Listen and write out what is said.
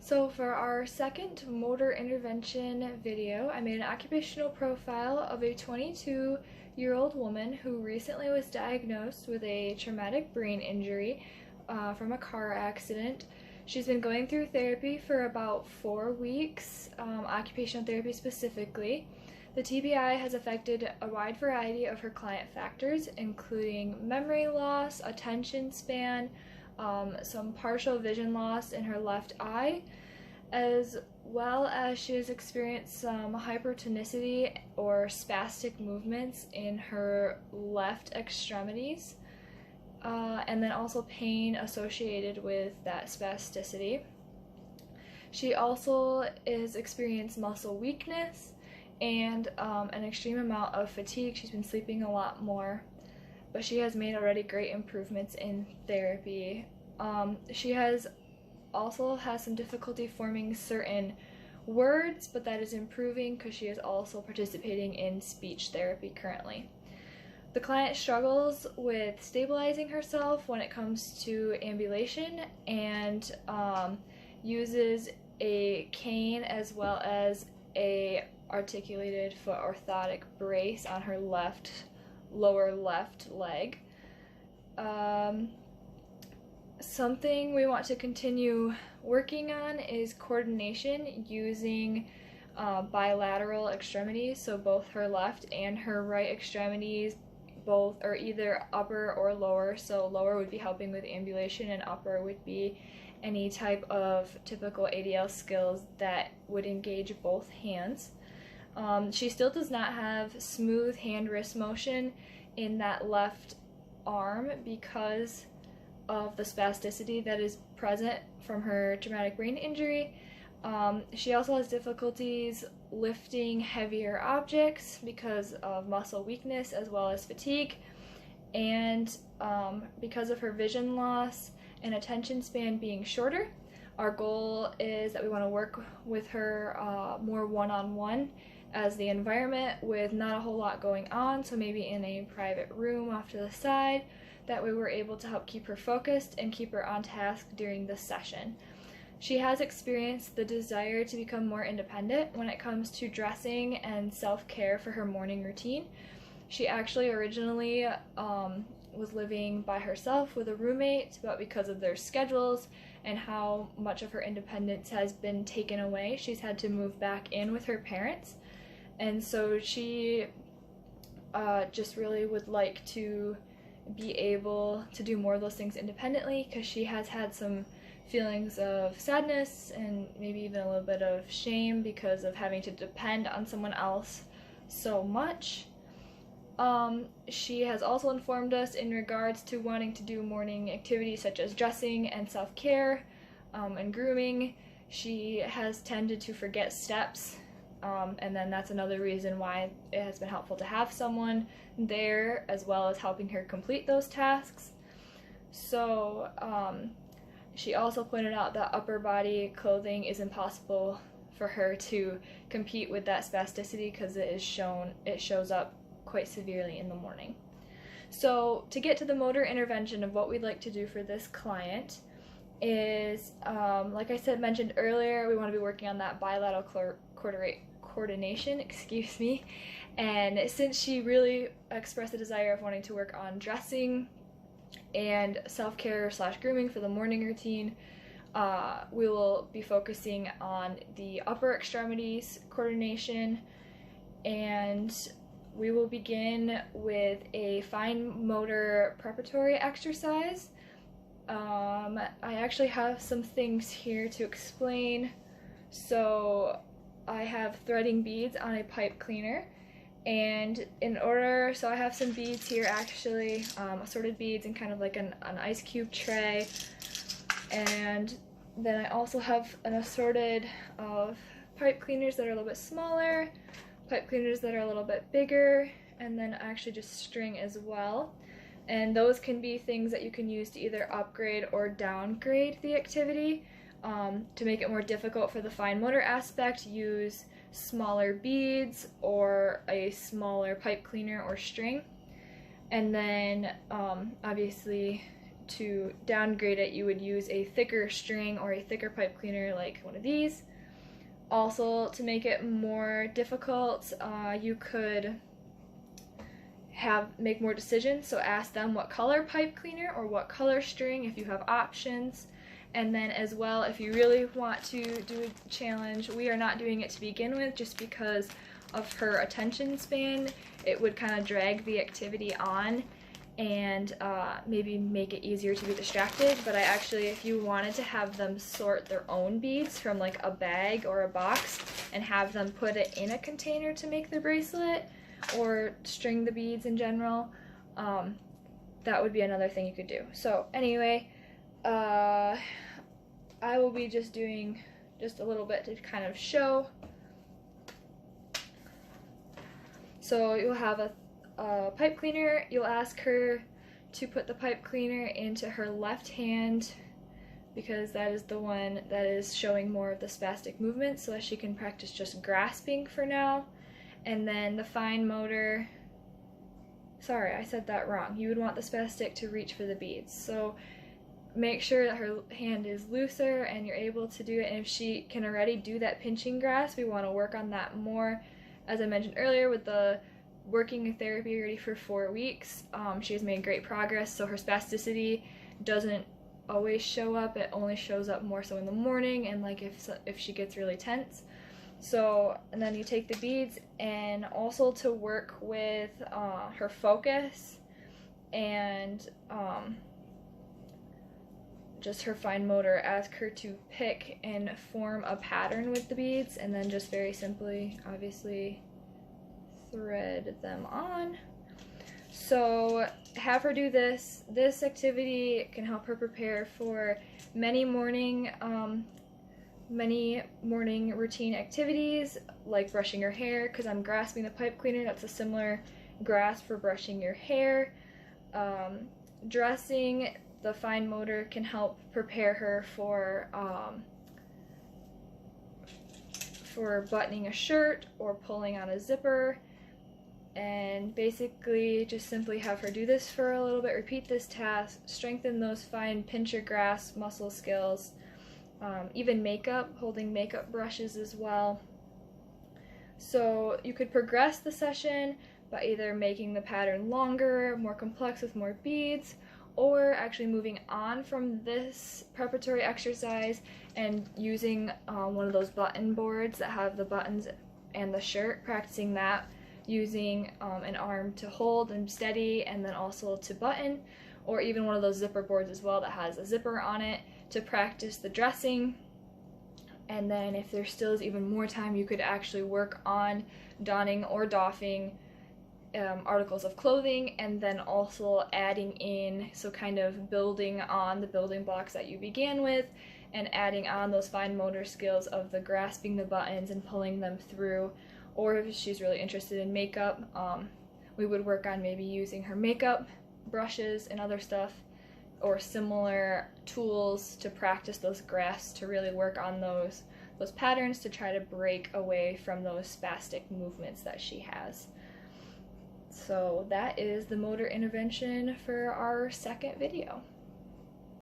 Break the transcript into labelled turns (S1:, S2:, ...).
S1: So for our second motor intervention video, I made an occupational profile of a 22-year-old woman who recently was diagnosed with a traumatic brain injury from a car accident. She's been going through therapy for about 4 weeks, occupational therapy specifically. The TBI has affected a wide variety of her client factors, including memory loss, attention span, some partial vision loss in her left eye, as well as she has experienced some hypertonicity or spastic movements in her left extremities, and then also pain associated with that spasticity. She also has experienced muscle weakness and an extreme amount of fatigue. She's been sleeping a lot more, but she has made already great improvements in therapy. She also has some difficulty forming certain words, but that is improving because she is also participating in speech therapy currently. The client struggles with stabilizing herself when it comes to ambulation and uses a cane as well as a articulated foot orthotic brace on her lower left leg. Something we want to continue working on is coordination using bilateral extremities, so both her left and her right extremities both are either upper or lower. So lower would be helping with ambulation and upper would be any type of typical ADL skills that would engage both hands. She still does not have smooth hand-wrist motion in that left arm because of the spasticity that is present from her traumatic brain injury. She also has difficulties lifting heavier objects because of muscle weakness as well as fatigue, and because of her vision loss and attention span being shorter. Our goal is that we want to work with her more one-on-one as the environment with not a whole lot going on, so maybe in a private room off to the side. That way we're able to help keep her focused and keep her on task during the session. She has experienced the desire to become more independent when it comes to dressing and self-care for her morning routine. She actually originally was living by herself with a roommate, but because of their schedules and how much of her independence has been taken away, she's had to move back in with her parents. And so she just really would like to be able to do more of those things independently, because she has had some feelings of sadness and maybe even a little bit of shame because of having to depend on someone else so much. She has also informed us in regards to wanting to do morning activities such as dressing and self-care and grooming. She has tended to forget steps, and then that's another reason why it has been helpful to have someone there as well as helping her complete those tasks. So she also pointed out that upper body clothing is impossible for her to compete with that spasticity because it shows up quite severely in the morning. So to get to the motor intervention of what we'd like to do for this client is, like I mentioned earlier, we want to be working on that bilateral coordination, and since she really expressed the desire of wanting to work on dressing and self-care / grooming for the morning routine, we will be focusing on the upper extremities coordination, and we will begin with a fine motor preparatory exercise. I actually have some things here to explain. So I have threading beads on a pipe cleaner, and so I have some beads here actually, assorted beads in kind of like an ice cube tray, and then I also have an assorted of pipe cleaners that are a little bit smaller, pipe cleaners that are a little bit bigger, and then actually just string as well. And those can be things that you can use to either upgrade or downgrade the activity. To make it more difficult for the fine motor aspect, use smaller beads or a smaller pipe cleaner or string. And then obviously to downgrade it, you would use a thicker string or a thicker pipe cleaner like one of these. Also, to make it more difficult, you could make more decisions, so ask them what color pipe cleaner or what color string if you have options. And then as well, if you really want to do a challenge, we are not doing it to begin with just because of her attention span. It would kind of drag the activity on and maybe make it easier to be distracted. But I actually, if you wanted to have them sort their own beads from like a bag or a box and have them put it in a container to make their bracelet or string the beads in general, that would be another thing you could do. So anyway, I will be just doing just a little bit to kind of show. So you'll have a pipe cleaner. You'll ask her to put the pipe cleaner into her left hand because that is the one that is showing more of the spastic movement, so that she can practice just grasping for now. And then the fine motor, sorry, I said that wrong. You would want the spastic to reach for the beads. So make sure that her hand is looser and you're able to do it. And if she can already do that pinching grasp, we want to work on that more. As I mentioned earlier, with the working in therapy already for 4 weeks, she has made great progress. So her spasticity doesn't always show up. It only shows up more so in the morning and like if she gets really tense. So, and then you take the beads, and also to work with her focus and just her fine motor, ask her to pick and form a pattern with the beads, and then just very simply, obviously, thread them on. So have her do this. This activity can help her prepare for many morning routine activities like brushing your hair, because I'm grasping the pipe cleaner. That's a similar grasp for brushing your hair. Dressing, the fine motor can help prepare her for buttoning a shirt or pulling on a zipper. And basically just simply have her do this for a little bit, repeat this task, strengthen those fine pincher grasp muscle skills. Even makeup, holding makeup brushes as well. So you could progress the session by either making the pattern longer, more complex with more beads, or actually moving on from this preparatory exercise and using one of those button boards that have the buttons and the shirt, practicing that using an arm to hold and steady and then also to button, or even one of those zipper boards as well that has a zipper on it to practice the dressing. And then if there still is even more time, you could actually work on donning or doffing articles of clothing, and then also adding in, so kind of building on the building blocks that you began with and adding on those fine motor skills of the grasping the buttons and pulling them through. Or if she's really interested in makeup, we would work on maybe using her makeup brushes and other stuff or similar tools to practice those grasps, to really work on those patterns to try to break away from those spastic movements that she has. So that is the motor intervention for our second video.